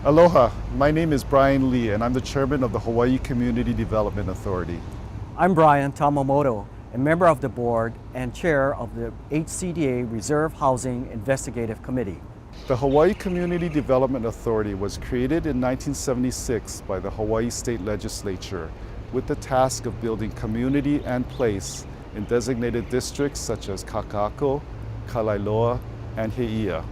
Aloha, my name is Brian Lee and I'm the chairman of the Hawaii Community Development Authority. I'm Brian Tamamoto, a member of the board and chair of the HCDA Reserve Housing Investigative Committee. The Hawaii Community Development Authority was created in 1976 by the Hawaii State Legislature with the task of building community and place in designated districts such as Kaka'ako, Kalailoa, and He'ia.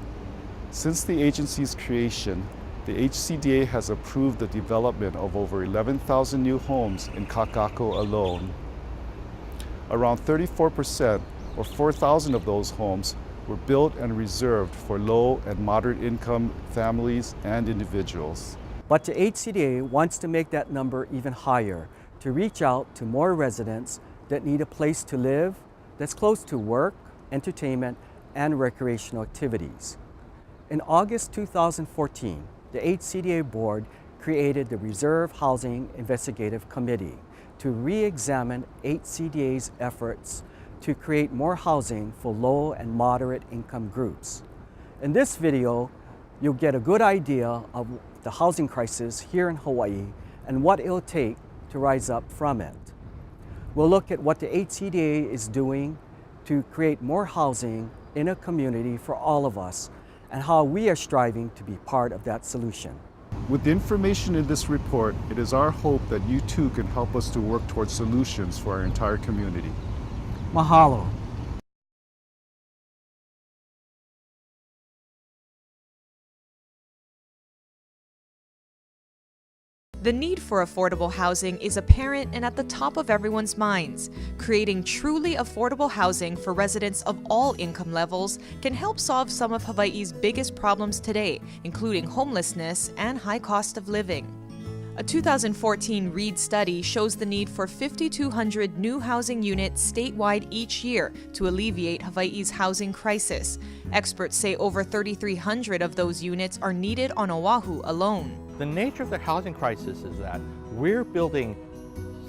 Since the agency's creation, the HCDA has approved the development of over 11,000 new homes in Kaka'ako alone. Around 34%, or 4,000 of those homes, were built and reserved for low and moderate income families and individuals. But the HCDA wants to make that number even higher to reach out to more residents that need a place to live that's close to work, entertainment, and recreational activities. In August 2014, the HCDA board created the Reserve Housing Investigative Committee to re-examine HCDA's efforts to create more housing for low and moderate income groups. In this video, you'll get a good idea of the housing crisis here in Hawaii and what it'll take to rise up from it. We'll look at what the HCDA is doing to create more housing in a community for all of us and how we are striving to be part of that solution. With the information in this report, it is our hope that you too can help us to work towards solutions for our entire community. Mahalo. The need for affordable housing is apparent and at the top of everyone's minds. Creating truly affordable housing for residents of all income levels can help solve some of Hawaii's biggest problems today, including homelessness and high cost of living. A 2014 Reid study shows the need for 5,200 new housing units statewide each year to alleviate Hawaii's housing crisis. Experts say over 3,300 of those units are needed on Oahu alone. The nature of the housing crisis is that we're building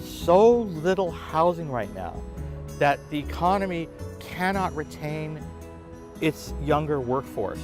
so little housing right now that the economy cannot retain its younger workforce.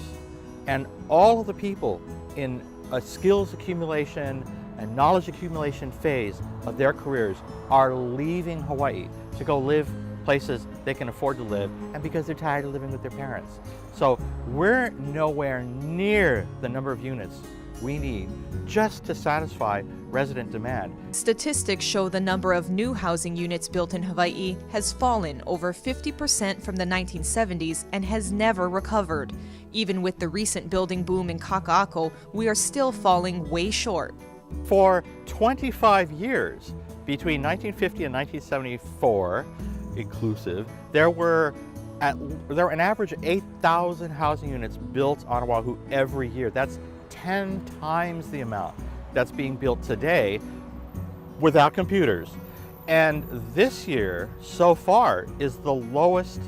And all of the people in a skills accumulation and knowledge accumulation phase of their careers are leaving Hawaii to go live places they can afford to live, and because they're tired of living with their parents. So we're nowhere near the number of units we need just to satisfy resident demand. Statistics show the number of new housing units built in Hawaii has fallen over 50% from the 1970s and has never recovered. Even with the recent building boom in Kaka'ako, we are still falling way short. For 25 years, between 1950 and 1974, inclusive, there were an average of 8,000 housing units built on Oahu every year. That's 10 times the amount that's being built today without computers. And this year, so far, is the lowest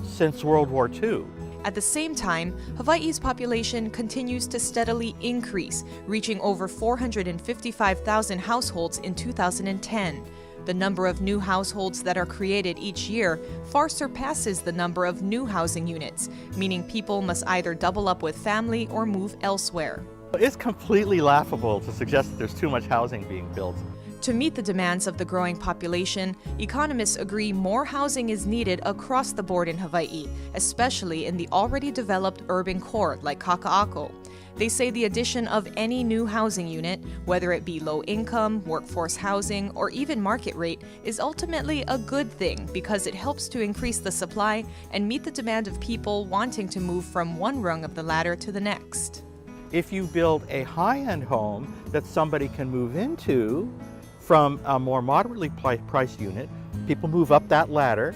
since World War II. At the same time, Hawaii's population continues to steadily increase, reaching over 455,000 households in 2010. The number of new households that are created each year far surpasses the number of new housing units, meaning people must either double up with family or move elsewhere. It's completely laughable to suggest that there's too much housing being built. To meet the demands of the growing population, economists agree more housing is needed across the board in Hawaii, especially in the already developed urban core like Kaka'ako. They say the addition of any new housing unit, whether it be low income, workforce housing, or even market rate, is ultimately a good thing because it helps to increase the supply and meet the demand of people wanting to move from one rung of the ladder to the next. If you build a high-end home that somebody can move into from a more moderately priced unit, people move up that ladder,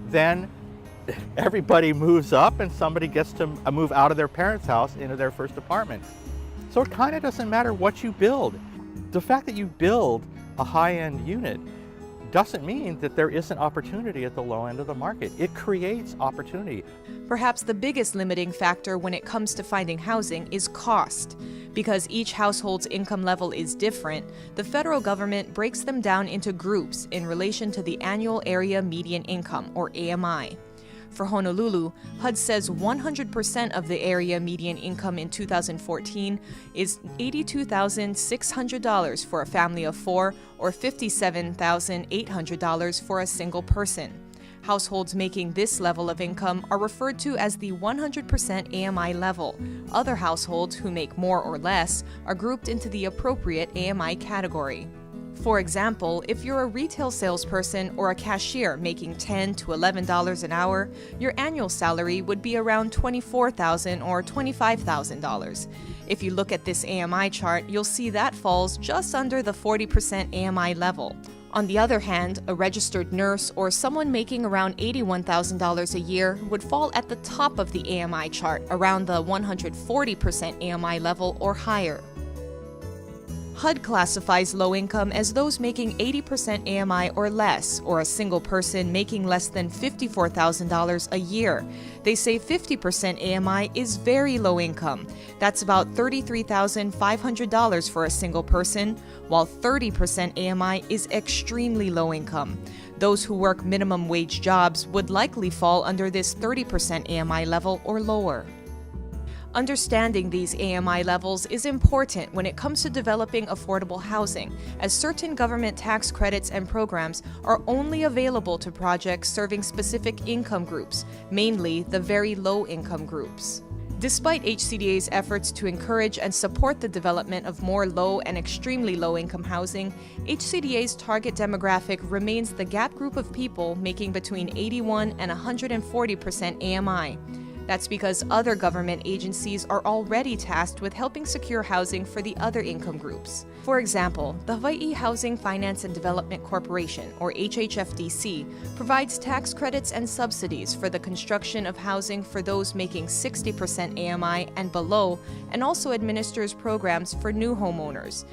then everybody moves up and somebody gets to move out of their parents' house into their first apartment. So it kind of doesn't matter what you build. The fact that you build a high-end unit doesn't mean that there isn't opportunity at the low end of the market. It creates opportunity. Perhaps the biggest limiting factor when it comes to finding housing is cost. Because each household's income level is different, the federal government breaks them down into groups in relation to the annual area median income, or AMI. For Honolulu, HUD says 100% of the area median income in 2014 is $82,600 for a family of 4 or $57,800 for a single person. Households making this level of income are referred to as the 100% AMI level. Other households who make more or less are grouped into the appropriate AMI category. For example, if you're a retail salesperson or a cashier making $10 to $11 an hour, your annual salary would be around $24,000 or $25,000. If you look at this AMI chart, you'll see that falls just under the 40% AMI level. On the other hand, a registered nurse or someone making around $81,000 a year would fall at the top of the AMI chart, around the 140% AMI level or higher. HUD classifies low income as those making 80% AMI or less, or a single person making less than $54,000 a year. They say 50% AMI is very low income. That's about $33,500 for a single person, while 30% AMI is extremely low income. Those who work minimum wage jobs would likely fall under this 30% AMI level or lower. Understanding these AMI levels is important when it comes to developing affordable housing, as certain government tax credits and programs are only available to projects serving specific income groups, mainly the very low income groups. Despite HCDA's efforts to encourage and support the development of more low and extremely low income housing, HCDA's target demographic remains the gap group of people making between 81 and 140% AMI. That's because other government agencies are already tasked with helping secure housing for the other income groups. For example, the Hawaii Housing Finance and Development Corporation, or HHFDC, provides tax credits and subsidies for the construction of housing for those making 60% AMI and below, and also administers programs for new homeowners.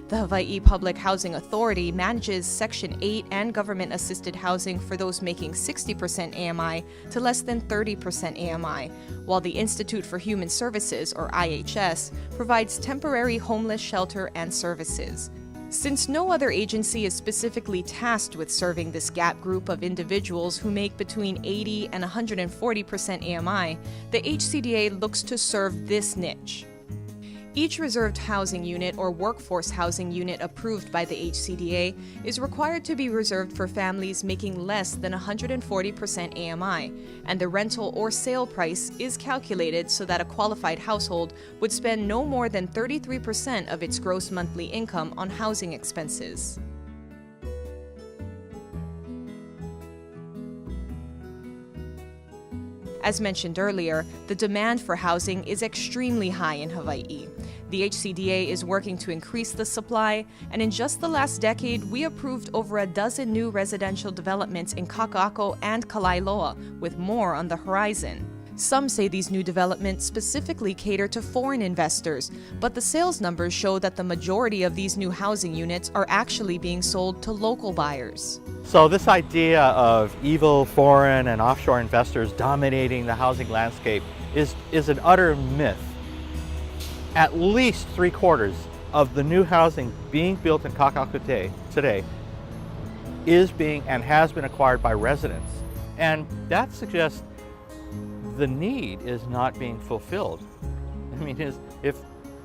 The Hawaii Public Housing Authority manages Section 8 and government-assisted housing for those making 60% AMI to less than 30% AMI, while the Institute for Human Services, or IHS, provides temporary homeless shelter and services. Since no other agency is specifically tasked with serving this gap group of individuals who make between 80 and 140% AMI, the HCDA looks to serve this niche. Each reserved housing unit or workforce housing unit approved by the HCDA is required to be reserved for families making less than 140% AMI, and the rental or sale price is calculated so that a qualified household would spend no more than 33% of its gross monthly income on housing expenses. As mentioned earlier, the demand for housing is extremely high in Hawaii. The HCDA is working to increase the supply, and in just the last decade, we approved over a dozen new residential developments in Kaka'ako and Kalailoa, with more on the horizon. Some say these new developments specifically cater to foreign investors, but the sales numbers show that the majority of these new housing units are actually being sold to local buyers. So this idea of evil foreign and offshore investors dominating the housing landscape is an utter myth. At least 3/4 of the new housing being built in Kaka'ako today is being and has been acquired by residents. And that suggests the need is not being fulfilled. I mean, if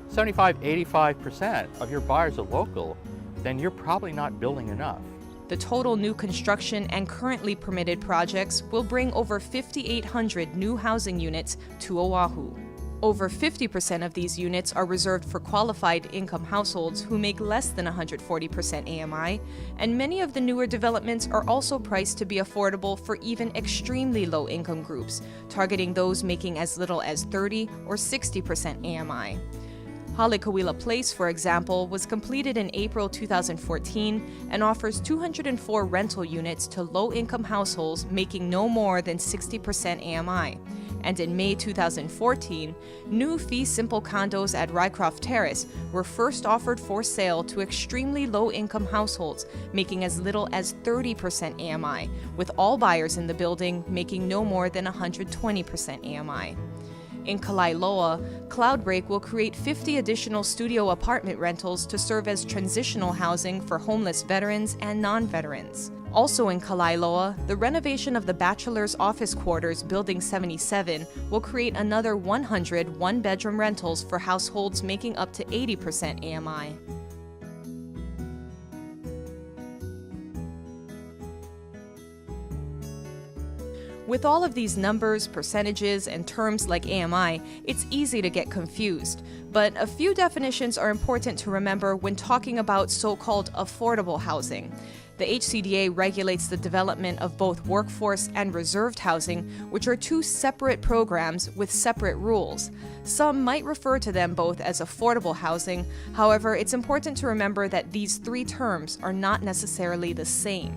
75–85% of your buyers are local, then you're probably not building enough. The total new construction and currently permitted projects will bring over 5,800 new housing units to Oahu. Over 50% of these units are reserved for qualified income households who make less than 140% AMI, and many of the newer developments are also priced to be affordable for even extremely low income groups, targeting those making as little as 30 or 60% AMI. Halekauila Place, for example, was completed in April 2014 and offers 204 rental units to low-income households making no more than 60% AMI. And in May 2014, new fee-simple condos at Rycroft Terrace were first offered for sale to extremely low-income households making as little as 30% AMI, with all buyers in the building making no more than 120% AMI. In Kalailoa, Cloudbreak will create 50 additional studio apartment rentals to serve as transitional housing for homeless veterans and non-veterans. Also in Kalailoa, the renovation of the Bachelor's Office Quarters Building 77 will create another 100 one-bedroom rentals for households making up to 80% AMI. With all of these numbers, percentages, and terms like AMI, it's easy to get confused. But a few definitions are important to remember when talking about so-called affordable housing. The HCDA regulates the development of both workforce and reserved housing, which are two separate programs with separate rules. Some might refer to them both as affordable housing. However, it's important to remember that these three terms are not necessarily the same.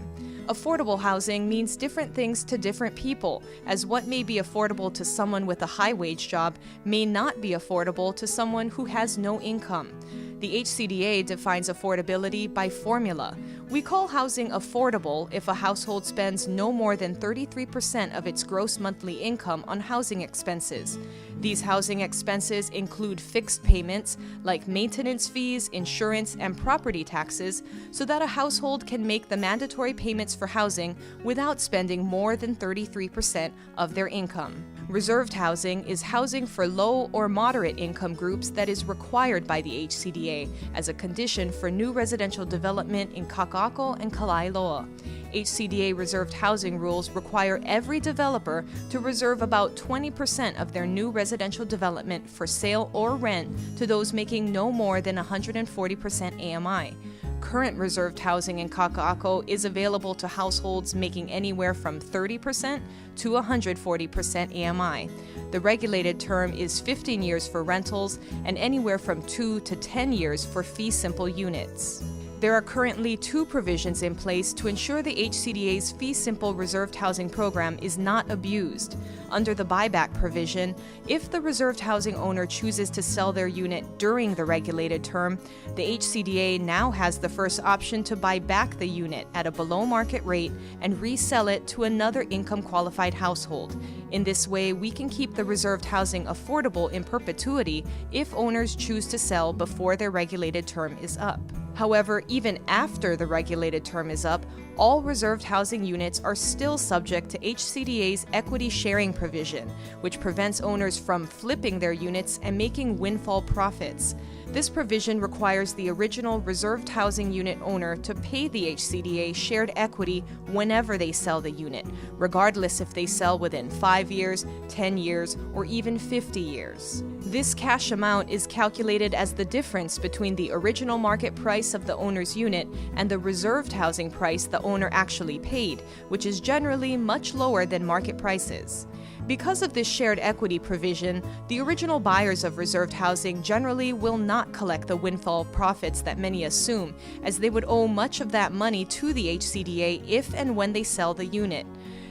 Affordable housing means different things to different people, as what may be affordable to someone with a high-wage job may not be affordable to someone who has no income. The HCDA defines affordability by formula. We call housing affordable if a household spends no more than 33% of its gross monthly income on housing expenses. These housing expenses include fixed payments like maintenance fees, insurance, and property taxes, so that a household can make the mandatory payments for housing without spending more than 33% of their income. Reserved housing is housing for low or moderate income groups that is required by the HCDA as a condition for new residential development in Kaka'ako and Kalailoa. HCDA reserved housing rules require every developer to reserve about 20% of their new residential development for sale or rent to those making no more than 140% AMI. Current reserved housing in Kaka'ako is available to households making anywhere from 30% to 140% AMI. The regulated term is 15 years for rentals and anywhere from 2 to 10 years for fee-simple units. There are currently two provisions in place to ensure the HCDA's fee-simple reserved housing program is not abused. Under the buyback provision, if the reserved housing owner chooses to sell their unit during the regulated term, the HCDA now has the first option to buy back the unit at a below-market rate and resell it to another income-qualified household. In this way, we can keep the reserved housing affordable in perpetuity if owners choose to sell before their regulated term is up. However, even after the regulated term is up, all reserved housing units are still subject to HCDA's equity sharing provision, which prevents owners from flipping their units and making windfall profits. This provision requires the original reserved housing unit owner to pay the HCDA shared equity whenever they sell the unit, regardless if they sell within 5 years, 10 years, or even 50 years. This cash amount is calculated as the difference between the original market price of the owner's unit and the reserved housing price the owner actually paid, which is generally much lower than market prices. Because of this shared equity provision, the original buyers of reserved housing generally will not collect the windfall profits that many assume, as they would owe much of that money to the HCDA if and when they sell the unit.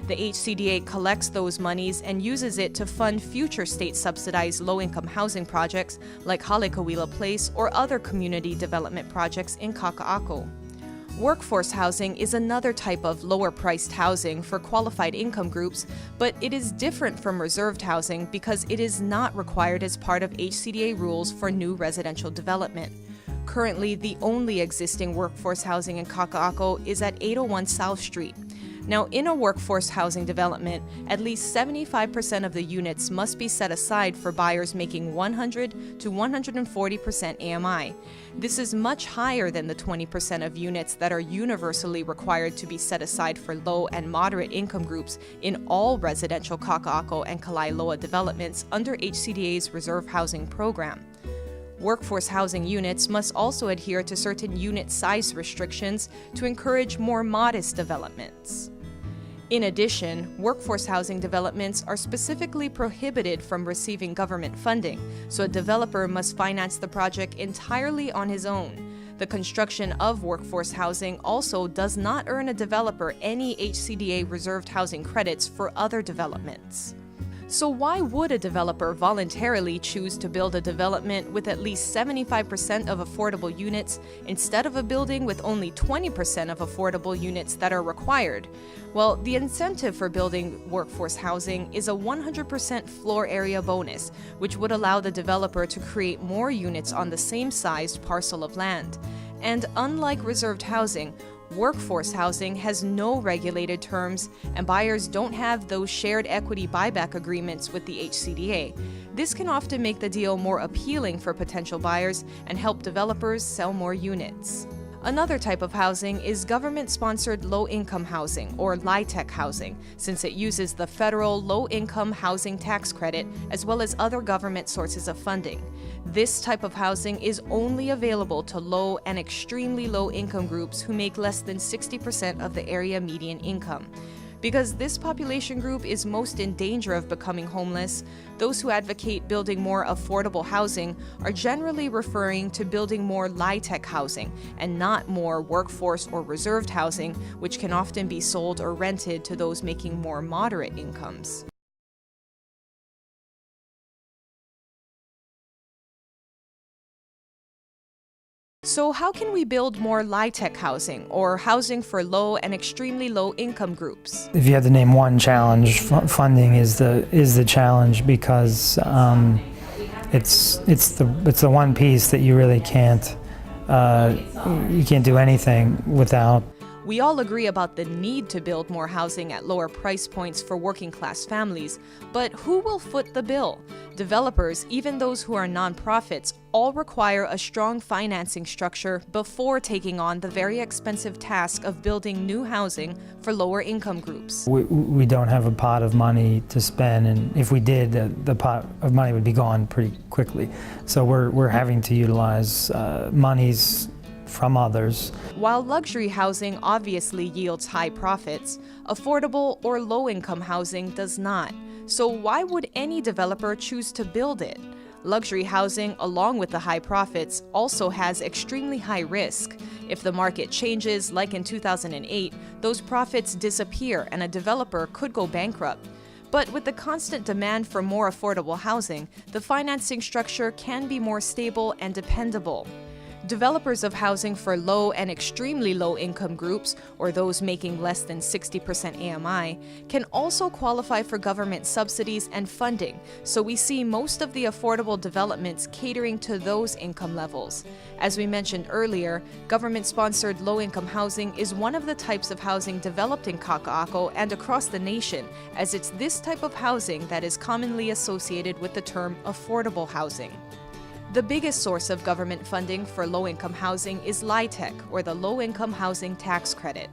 The HCDA collects those monies and uses it to fund future state-subsidized low-income housing projects like Halekawila Place or other community development projects in Kaka'ako. Workforce housing is another type of lower-priced housing for qualified income groups, but it is different from reserved housing because it is not required as part of HCDA rules for new residential development. Currently, the only existing workforce housing in Kaka'ako is at 801 South Street. Now, in a workforce housing development, at least 75% of the units must be set aside for buyers making 100 to 140% AMI. This is much higher than the 20% of units that are universally required to be set aside for low and moderate income groups in all residential Kaka'ako and Kalailoa developments under HCDA's reserve housing program. Workforce housing units must also adhere to certain unit size restrictions to encourage more modest developments. In addition, workforce housing developments are specifically prohibited from receiving government funding, so a developer must finance the project entirely on his own. The construction of workforce housing also does not earn a developer any HCDA reserved housing credits for other developments. So why would a developer voluntarily choose to build a development with at least 75% of affordable units instead of a building with only 20% of affordable units that are required? Well, the incentive for building workforce housing is a 100% floor area bonus, which would allow the developer to create more units on the same sized parcel of land. And unlike reserved housing, Workforce housing has no regulated terms, and buyers don't have those shared equity buyback agreements with the HCDA. This can often make the deal more appealing for potential buyers and help developers sell more units. Another type of housing is government-sponsored low-income housing, or LIHTC housing, since it uses the federal low-income housing tax credit as well as other government sources of funding. This type of housing is only available to low and extremely low-income groups who make less than 60% of the area median income. Because this population group is most in danger of becoming homeless, those who advocate building more affordable housing are generally referring to building more LIHTC housing and not more workforce or reserved housing, which can often be sold or rented to those making more moderate incomes. So how can we build more LIHTC housing, or housing for low and extremely low income groups? If you had to name one challenge, funding is the challenge, because it's the one piece that you really can't do anything without. We all agree about the need to build more housing at lower price points for working class families, but who will foot the bill? Developers, even those who are nonprofits, all require a strong financing structure before taking on the very expensive task of building new housing for lower income groups. We don't have a pot of money to spend, and if we did, the pot of money would be gone pretty quickly. So we're having to utilize monies from others. While luxury housing obviously yields high profits, affordable or low-income housing does not. So why would any developer choose to build it? Luxury housing, along with the high profits, also has extremely high risk. If the market changes, like in 2008, those profits disappear and a developer could go bankrupt. But with the constant demand for more affordable housing, the financing structure can be more stable and dependable. Developers of housing for low and extremely low income groups, or those making less than 60% AMI, can also qualify for government subsidies and funding, so we see most of the affordable developments catering to those income levels. As we mentioned earlier, government-sponsored low-income housing is one of the types of housing developed in Kaka'ako and across the nation, as it's this type of housing that is commonly associated with the term affordable housing. The biggest source of government funding for low-income housing is LIHTC, or the Low-Income Housing Tax Credit.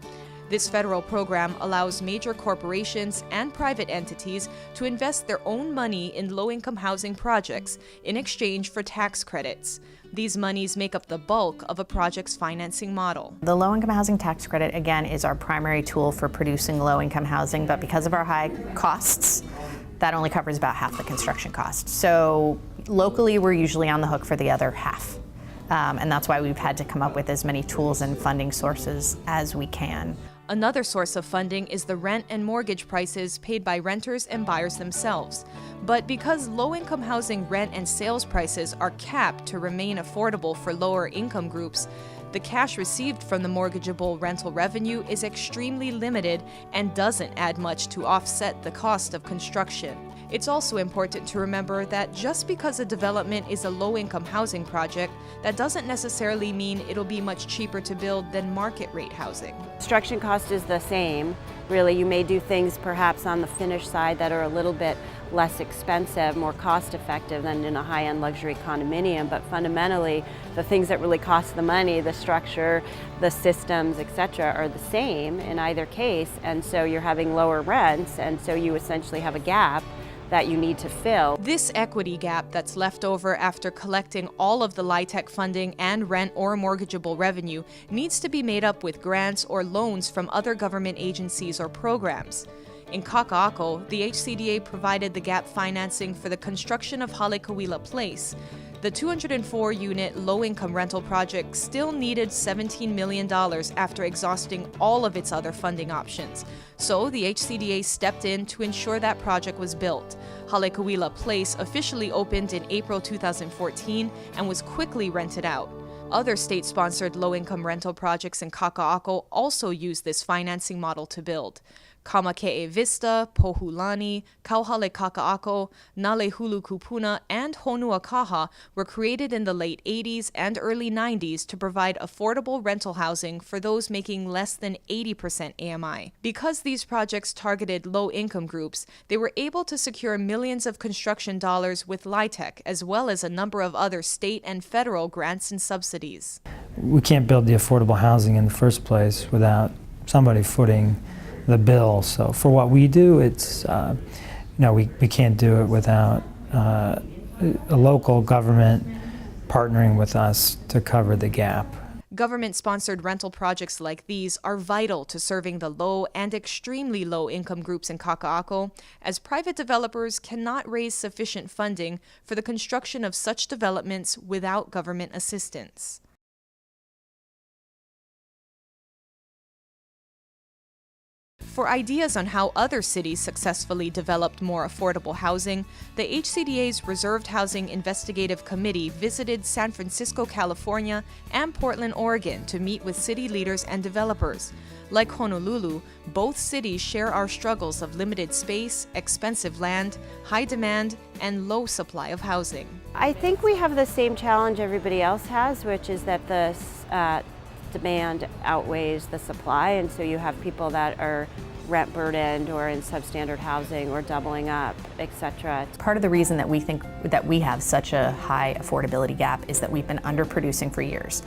This federal program allows major corporations and private entities to invest their own money in low-income housing projects in exchange for tax credits. These monies make up the bulk of a project's financing model. The low-income housing tax credit, again, is our primary tool for producing low-income housing, but because of our high costs, that only covers about half the construction cost. So locally, we're usually on the hook for the other half. And that's why we've had to come up with as many tools and funding sources as we can. Another source of funding is the rent and mortgage prices paid by renters and buyers themselves. But because low-income housing rent and sales prices are capped to remain affordable for lower income groups, the cash received from the mortgageable rental revenue is extremely limited and doesn't add much to offset the cost of construction. It's also important to remember that just because a development is a low-income housing project, that doesn't necessarily mean it'll be much cheaper to build than market-rate housing. Construction cost is the same. Really, you may do things perhaps on the finished side that are a little bit less expensive, more cost-effective than in a high-end luxury condominium, but fundamentally, the things that really cost the money, the structure, the systems, etc., are the same in either case, and so you're having lower rents, and so you essentially have a gap that you need to fill. This equity gap that's left over after collecting all of the LIHTC funding and rent or mortgageable revenue needs to be made up with grants or loans from other government agencies or programs. In Kaka'ako, the HCDA provided the gap financing for the construction of Halekuila Place. The 204-unit low-income rental project still needed $17 million after exhausting all of its other funding options. So the HCDA stepped in to ensure that project was built. Halekuila Place officially opened in April 2014 and was quickly rented out. Other state-sponsored low-income rental projects in Kaka'ako also use this financing model to build. Kamake'e Vista, Pohulani, Kauhale Kaka'ako, Nalehulu Kupuna, and Honua Kaha were created in the late 80s and early 90s to provide affordable rental housing for those making less than 80% AMI. Because these projects targeted low-income groups, they were able to secure millions of construction dollars with LIHTC, as well as a number of other state and federal grants and subsidies. We can't build the affordable housing in the first place without somebody footing the bill. So for what we do, it's we can't do it without a local government partnering with us to cover the gap. Government-sponsored rental projects like these are vital to serving the low and extremely low-income groups in Kaka'ako, as private developers cannot raise sufficient funding for the construction of such developments without government assistance. For ideas on how other cities successfully developed more affordable housing, the HCDA's Reserved Housing Investigative Committee visited San Francisco, California, and Portland, Oregon to meet with city leaders and developers. Like Honolulu, both cities share our struggles of limited space, expensive land, high demand, and low supply of housing. I think we have the same challenge everybody else has, which is that the demand outweighs the supply, and so you have people that are rent burdened or in substandard housing or doubling up, etc. Part of the reason that we think that we have such a high affordability gap is that we've been underproducing for years.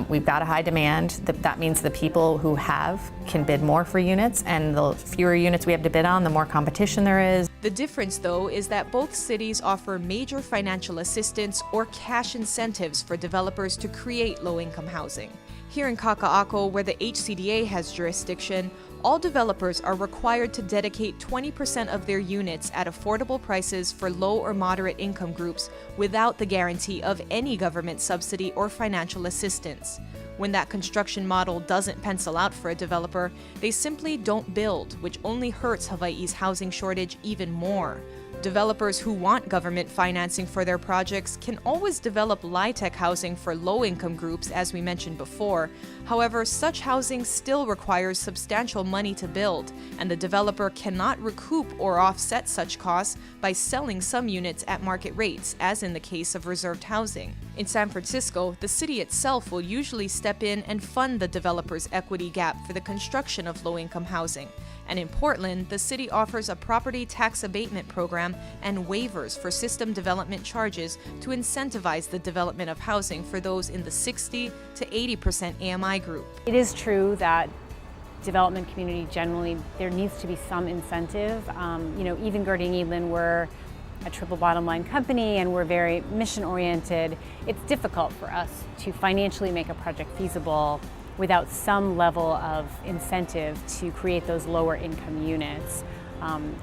We've got a high demand. That means the people who have can bid more for units, and the fewer units we have to bid on, the more competition there is. The difference, though, is that both cities offer major financial assistance or cash incentives for developers to create low-income housing. Here in Kaka'ako, where the HCDA has jurisdiction, all developers are required to dedicate 20% of their units at affordable prices for low or moderate income groups without the guarantee of any government subsidy or financial assistance. When that construction model doesn't pencil out for a developer, they simply don't build, which only hurts Hawaii's housing shortage even more. Developers who want government financing for their projects can always develop LIHTC housing for low-income groups, as we mentioned before. However, such housing still requires substantial money to build, and the developer cannot recoup or offset such costs by selling some units at market rates, as in the case of reserved housing. In San Francisco, the city itself will usually step in and fund the developer's equity gap for the construction of low-income housing. And in Portland, the city offers a property tax abatement program and waivers for system development charges to incentivize the development of housing for those in the 60 to 80% AMI group. It is true that development community generally, there needs to be some incentive. Even Garding Edlin, we're a triple bottom line company and we're very mission oriented. It's difficult for us to financially make a project feasible without some level of incentive to create those lower income units.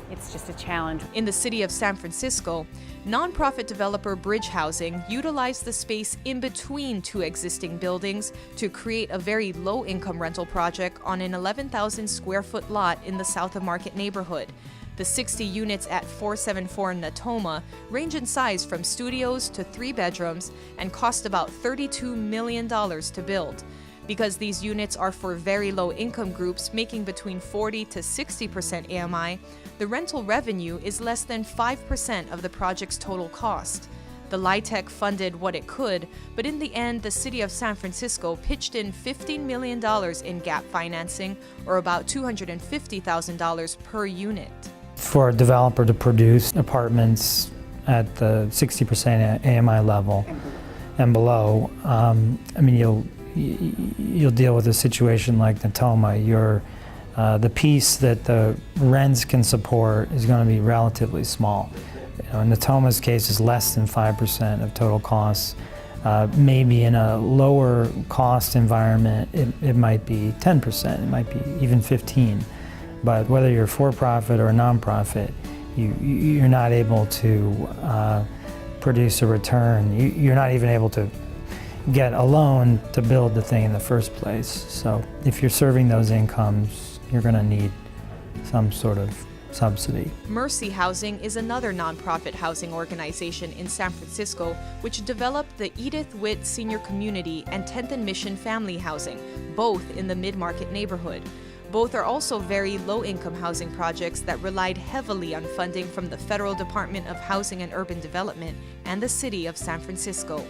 It's just a challenge. In the city of San Francisco, nonprofit developer Bridge Housing utilized the space in between two existing buildings to create a very low-income rental project on an 11,000 square foot lot in the South of Market neighborhood. The 60 units at 474 Natoma range in size from studios to 3 bedrooms and cost about $32 million to build. Because these units are for very low income groups making between 40 to 60% AMI, the rental revenue is less than 5% of the project's total cost. The LIHTC funded what it could, but in the end, the city of San Francisco pitched in $15 million in gap financing, or about $250,000 per unit. For a developer to produce apartments at the 60% AMI level and below, you'll deal with a situation like Natoma. The piece that the rents can support is going to be relatively small. In Natoma's case, is less than 5% of total costs. Maybe in a lower cost environment, it might be 10%, it might be even 15%. But whether you're for-profit or a nonprofit, you're not able to produce a return. You're not even able to get a loan to build the thing in the first place. So if you're serving those incomes, you're going to need some sort of subsidy. Mercy Housing is another nonprofit housing organization in San Francisco which developed the Edith Witt Senior Community and 10th and Mission Family Housing, both in the mid-market neighborhood. Both are also very low-income housing projects that relied heavily on funding from the Federal Department of Housing and Urban Development and the City of San Francisco.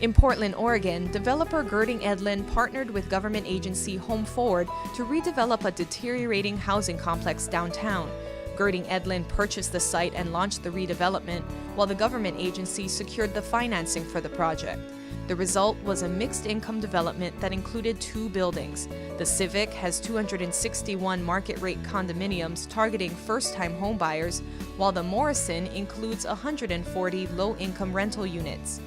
In Portland, Oregon, developer Girding Edlin partnered with government agency Home Forward to redevelop a deteriorating housing complex downtown. Girding Edlin purchased the site and launched the redevelopment, while the government agency secured the financing for the project. The result was a mixed-income development that included 2 buildings. The Civic has 261 market-rate condominiums targeting first-time homebuyers, while the Morrison includes 140 low-income rental units.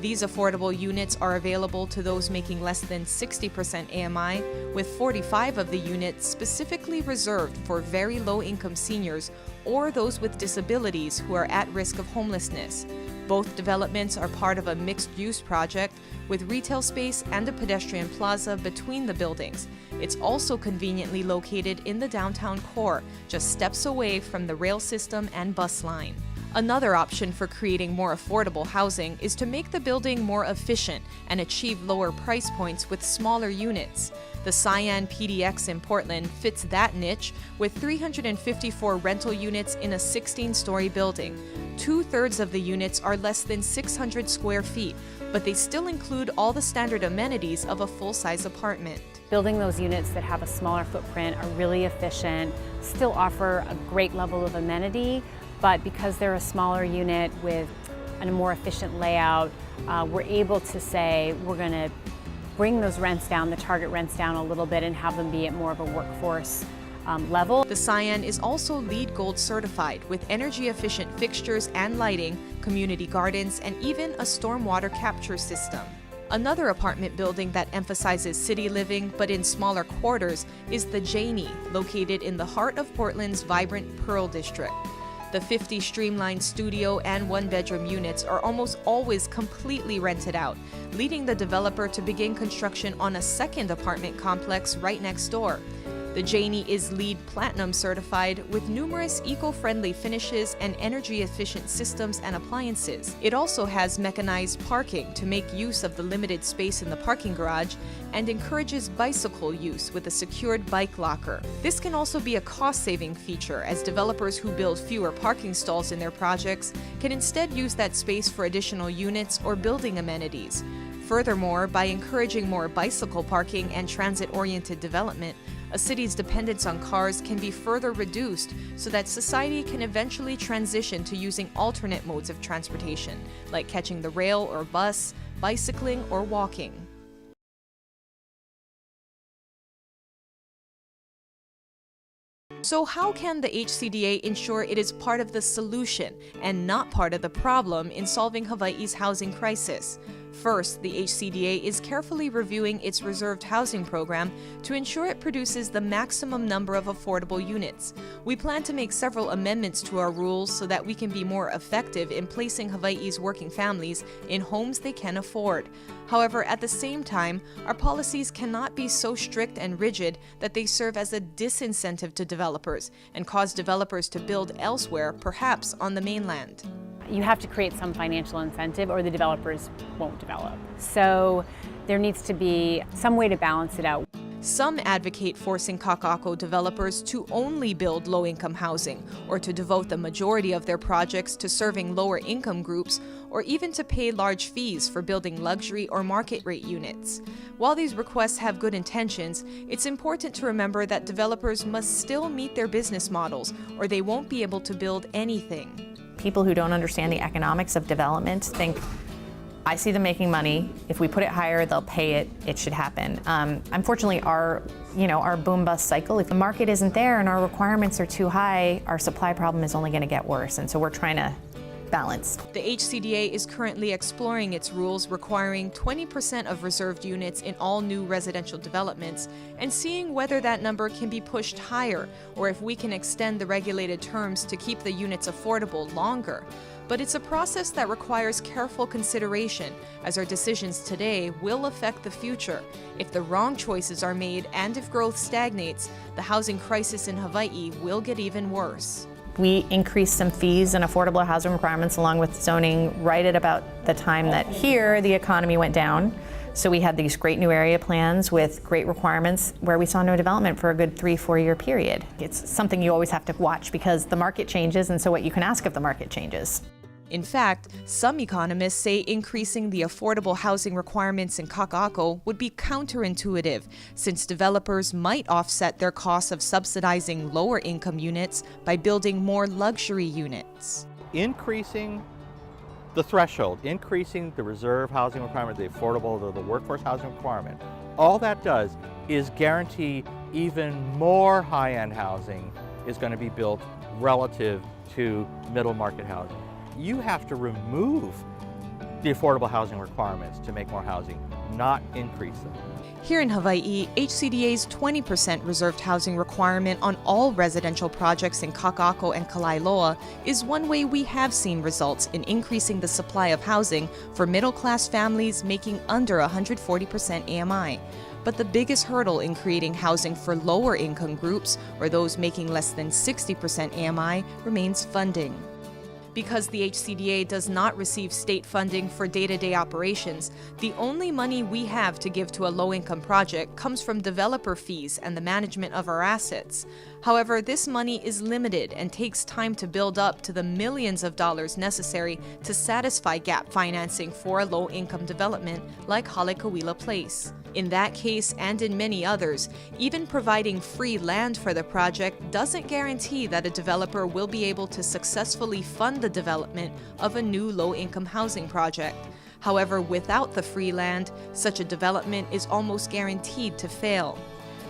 These affordable units are available to those making less than 60% AMI, with 45 of the units specifically reserved for very low-income seniors or those with disabilities who are at risk of homelessness. Both developments are part of a mixed-use project with retail space and a pedestrian plaza between the buildings. It's also conveniently located in the downtown core, just steps away from the rail system and bus line. Another option for creating more affordable housing is to make the building more efficient and achieve lower price points with smaller units. The Cyan PDX in Portland fits that niche with 354 rental units in a 16-story building. 2/3 of the units are less than 600 square feet, but they still include all the standard amenities of a full-size apartment. Building those units that have a smaller footprint are really efficient, still offer a great level of amenity, but because they're a smaller unit with a more efficient layout, we're able to say we're going to bring those rents down, the target rents down a little bit, and have them be at more of a workforce level. The Cyan is also LEED Gold certified with energy-efficient fixtures and lighting, community gardens, and even a stormwater capture system. Another apartment building that emphasizes city living but in smaller quarters is the Janie, located in the heart of Portland's vibrant Pearl District. The 50 streamlined studio and one-bedroom units are almost always completely rented out, leading the developer to begin construction on a second apartment complex right next door. The Janie is LEED Platinum certified with numerous eco-friendly finishes and energy-efficient systems and appliances. It also has mechanized parking to make use of the limited space in the parking garage and encourages bicycle use with a secured bike locker. This can also be a cost-saving feature as developers who build fewer parking stalls in their projects can instead use that space for additional units or building amenities. Furthermore, by encouraging more bicycle parking and transit-oriented development, a city's dependence on cars can be further reduced so that society can eventually transition to using alternate modes of transportation, like catching the rail or bus, bicycling, or walking. So how can the HCDA ensure it is part of the solution and not part of the problem in solving Hawaii's housing crisis? First, the HCDA is carefully reviewing its reserved housing program to ensure it produces the maximum number of affordable units. We plan to make several amendments to our rules so that we can be more effective in placing Hawaii's working families in homes they can afford. However, at the same time, our policies cannot be so strict and rigid that they serve as a disincentive to developers and cause developers to build elsewhere, perhaps on the mainland. You have to create some financial incentive or the developers won't develop. So there needs to be some way to balance it out. Some advocate forcing Kaka'ako developers to only build low-income housing or to devote the majority of their projects to serving lower-income groups or even to pay large fees for building luxury or market-rate units. While these requests have good intentions, it's important to remember that developers must still meet their business models or they won't be able to build anything. People who don't understand the economics of development think, I see them making money. If we put it higher, they'll pay it. It should happen. Unfortunately, our boom-bust cycle, if the market isn't there and our requirements are too high, our supply problem is only going to get worse. And so we're trying to balance. The HCDA is currently exploring its rules requiring 20% of reserved units in all new residential developments and seeing whether that number can be pushed higher or if we can extend the regulated terms to keep the units affordable longer. But it's a process that requires careful consideration, as our decisions today will affect the future. If the wrong choices are made and if growth stagnates, the housing crisis in Hawaii will get even worse. We increased some fees and affordable housing requirements along with zoning right at about the time that here the economy went down. So we had these great new area plans with great requirements where we saw no development for a good 3-4 year period. It's something you always have to watch because the market changes, and so what you can ask of the market changes. In fact, some economists say increasing the affordable housing requirements in Kaka'ako would be counterintuitive, since developers might offset their costs of subsidizing lower income units by building more luxury units. Increasing the threshold, increasing the reserve housing requirement, the affordable, the workforce housing requirement, all that does is guarantee even more high-end housing is going to be built relative to middle market housing. You have to remove the affordable housing requirements to make more housing, not increase them. Here in Hawaii, HCDA's 20% reserved housing requirement on all residential projects in Kaka'ako and Kalaeloa is one way we have seen results in increasing the supply of housing for middle-class families making under 140% AMI. But the biggest hurdle in creating housing for lower income groups, or those making less than 60% AMI, remains funding. Because the HCDA does not receive state funding for day-to-day operations, the only money we have to give to a low-income project comes from developer fees and the management of our assets. However, this money is limited and takes time to build up to the millions of dollars necessary to satisfy gap financing for a low-income development like Halekauila Place. In that case, and in many others, even providing free land for the project doesn't guarantee that a developer will be able to successfully fund the development of a new low-income housing project. However, without the free land, such a development is almost guaranteed to fail.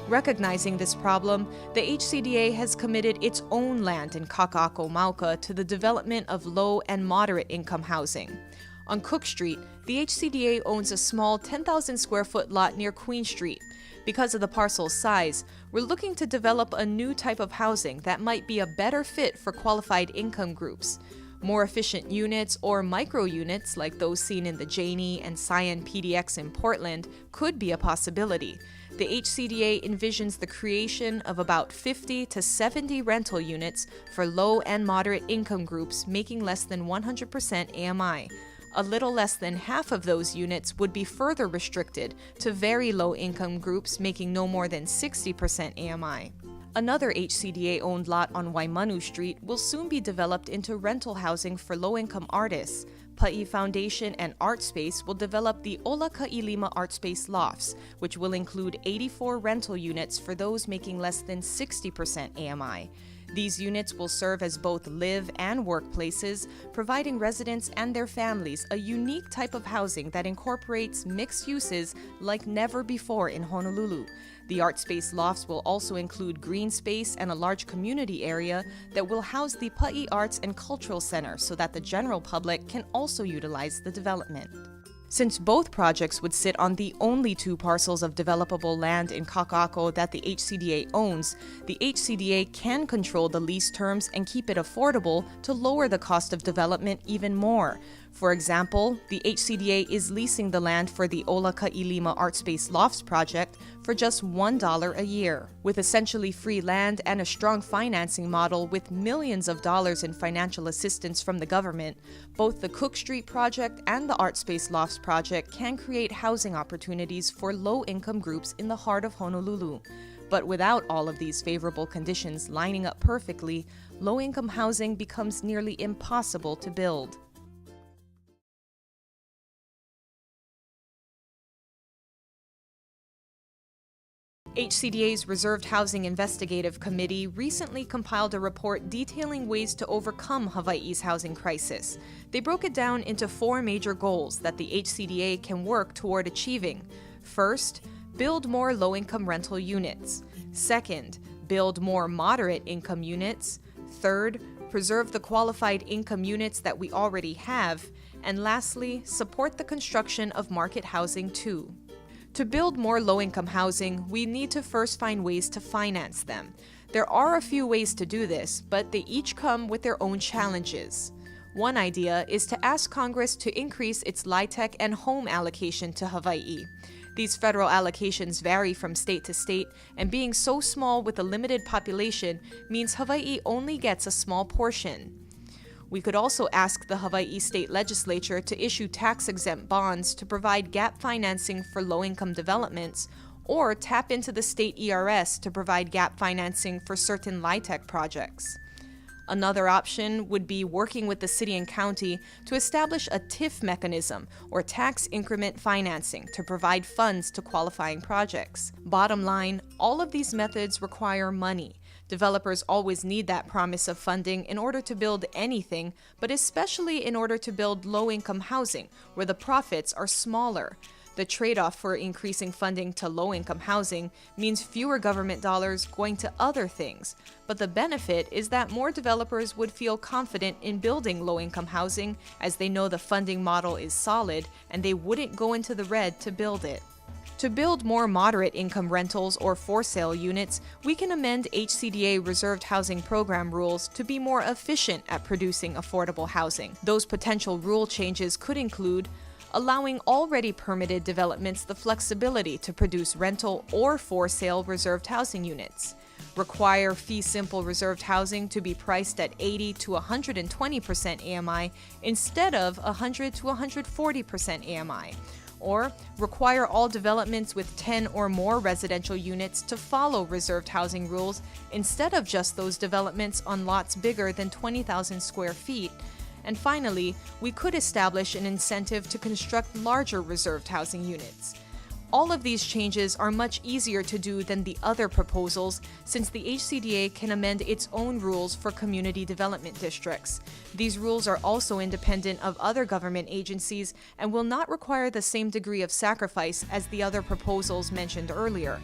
Recognizing this problem, the HCDA has committed its own land in Kaka'ako Mauka to the development of low and moderate income housing. On Cook Street, the HCDA owns a small 10,000 square foot lot near Queen Street. Because of the parcel's size, we're looking to develop a new type of housing that might be a better fit for qualified income groups. More efficient units or micro units like those seen in the Janie and Cyan PDX in Portland could be a possibility. The HCDA envisions the creation of about 50 to 70 rental units for low and moderate income groups making less than 100% AMI. A little less than half of those units would be further restricted to very low income groups making no more than 60% AMI. Another HCDA-owned lot on Waimanu Street will soon be developed into rental housing for low-income artists. Pa'i Foundation and Art Space will develop the Ola Ka'ilima Art Space Lofts, which will include 84 rental units for those making less than 60% AMI. These units will serve as both live and work places, providing residents and their families a unique type of housing that incorporates mixed uses like never before in Honolulu. The Art Space Lofts will also include green space and a large community area that will house the Pa'i Arts and Cultural Center so that the general public can also utilize the development. Since both projects would sit on the only 2 parcels of developable land in Kaka'ako that the HCDA owns, the HCDA can control the lease terms and keep it affordable to lower the cost of development even more. For example, the HCDA is leasing the land for the Ola Ka'ilima Art Space Lofts project for just $1 a year. With essentially free land and a strong financing model with millions of dollars in financial assistance from the government, both the Cook Street project and the Art Space Lofts project can create housing opportunities for low-income groups in the heart of Honolulu. But without all of these favorable conditions lining up perfectly, low-income housing becomes nearly impossible to build. HCDA's Reserved Housing Investigative Committee recently compiled a report detailing ways to overcome Hawaii's housing crisis. They broke it down into 4 major goals that the HCDA can work toward achieving. First, build more low-income rental units. Second, build more moderate-income units. Third, preserve the qualified income units that we already have. And lastly, support the construction of market housing too. To build more low-income housing, we need to first find ways to finance them. There are a few ways to do this, but they each come with their own challenges. One idea is to ask Congress to increase its LIHTC and home allocation to Hawaii. These federal allocations vary from state to state, and being so small with a limited population means Hawaii only gets a small portion. We could also ask the Hawaii State Legislature to issue tax-exempt bonds to provide gap financing for low-income developments, or tap into the state ERS to provide gap financing for certain LIHTC projects. Another option would be working with the city and county to establish a TIF mechanism, or tax increment financing, to provide funds to qualifying projects. Bottom line, all of these methods require money. Developers always need that promise of funding in order to build anything, but especially in order to build low-income housing, where the profits are smaller. The trade-off for increasing funding to low-income housing means fewer government dollars going to other things, but the benefit is that more developers would feel confident in building low-income housing, as they know the funding model is solid and they wouldn't go into the red to build it. To build more moderate income rentals or for-sale units, we can amend HCDA reserved housing program rules to be more efficient at producing affordable housing. Those potential rule changes could include allowing already permitted developments the flexibility to produce rental or for-sale reserved housing units, require fee-simple reserved housing to be priced at 80 to 120% AMI instead of 100 to 140% AMI, or require all developments with 10 or more residential units to follow reserved housing rules instead of just those developments on lots bigger than 20,000 square feet. And finally, we could establish an incentive to construct larger reserved housing units. All of these changes are much easier to do than the other proposals, since the HCDA can amend its own rules for community development districts. These rules are also independent of other government agencies and will not require the same degree of sacrifice as the other proposals mentioned earlier.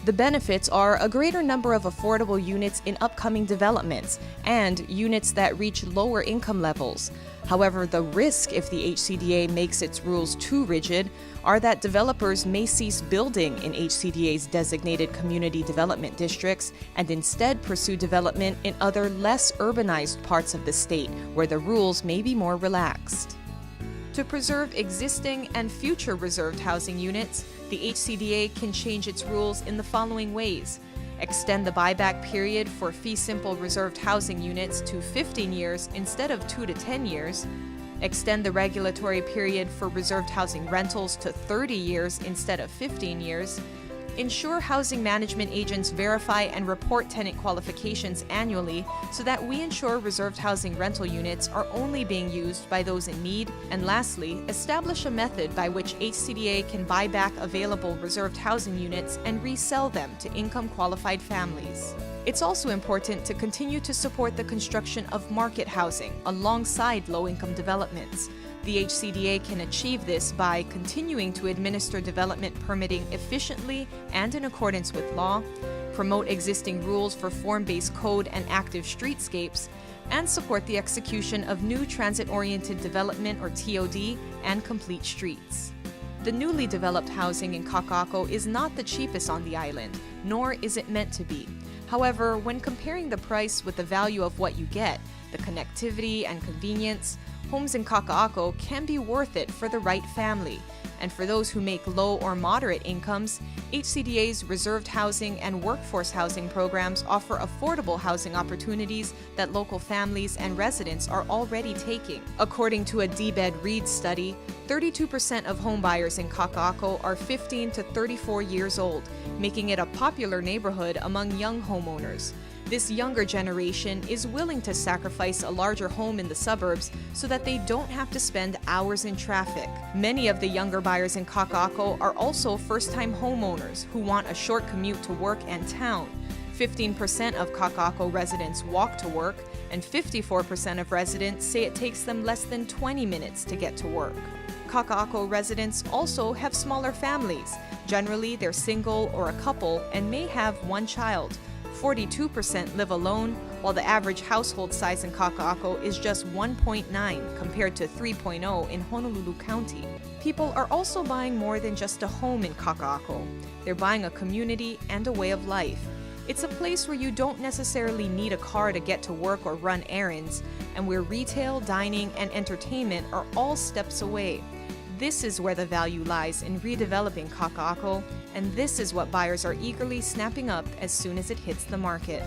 The benefits are a greater number of affordable units in upcoming developments and units that reach lower income levels. However, the risk if the HCDA makes its rules too rigid are that developers may cease building in HCDA's designated community development districts and instead pursue development in other less urbanized parts of the state where the rules may be more relaxed. To preserve existing and future reserved housing units, the HCDA can change its rules in the following ways: extend the buyback period for fee-simple reserved housing units to 15 years instead of 2 to 10 years, extend the regulatory period for reserved housing rentals to 30 years instead of 15 years, ensure housing management agents verify and report tenant qualifications annually so that we ensure reserved housing rental units are only being used by those in need, and lastly, establish a method by which HCDA can buy back available reserved housing units and resell them to income-qualified families. It's also important to continue to support the construction of market housing alongside low-income developments. The HCDA can achieve this by continuing to administer development permitting efficiently and in accordance with law, promote existing rules for form-based code and active streetscapes, and support the execution of new transit-oriented development, or TOD, and complete streets. The newly developed housing in Kaka'ako is not the cheapest on the island, nor is it meant to be. However, when comparing the price with the value of what you get, the connectivity and convenience, homes in Kaka'ako can be worth it for the right family. And for those who make low or moderate incomes, HCDA's reserved housing and workforce housing programs offer affordable housing opportunities that local families and residents are already taking. According to a DBED Reid study, 32% of homebuyers in Kaka'ako are 15 to 34 years old, making it a popular neighborhood among young homeowners. This younger generation is willing to sacrifice a larger home in the suburbs so that they don't have to spend hours in traffic. Many of the younger buyers in Kaka'ako are also first-time homeowners who want a short commute to work and town. 15% of Kaka'ako residents walk to work, and 54% of residents say it takes them less than 20 minutes to get to work. Kaka'ako residents also have smaller families. Generally, they're single or a couple and may have one child. 42% live alone, while the average household size in Kaka'ako is just 1.9 compared to 3.0 in Honolulu County. People are also buying more than just a home in Kaka'ako. They're buying a community and a way of life. It's a place where you don't necessarily need a car to get to work or run errands, and where retail, dining, and entertainment are all steps away. This is where the value lies in redeveloping Kaka'ako, and this is what buyers are eagerly snapping up as soon as it hits the market.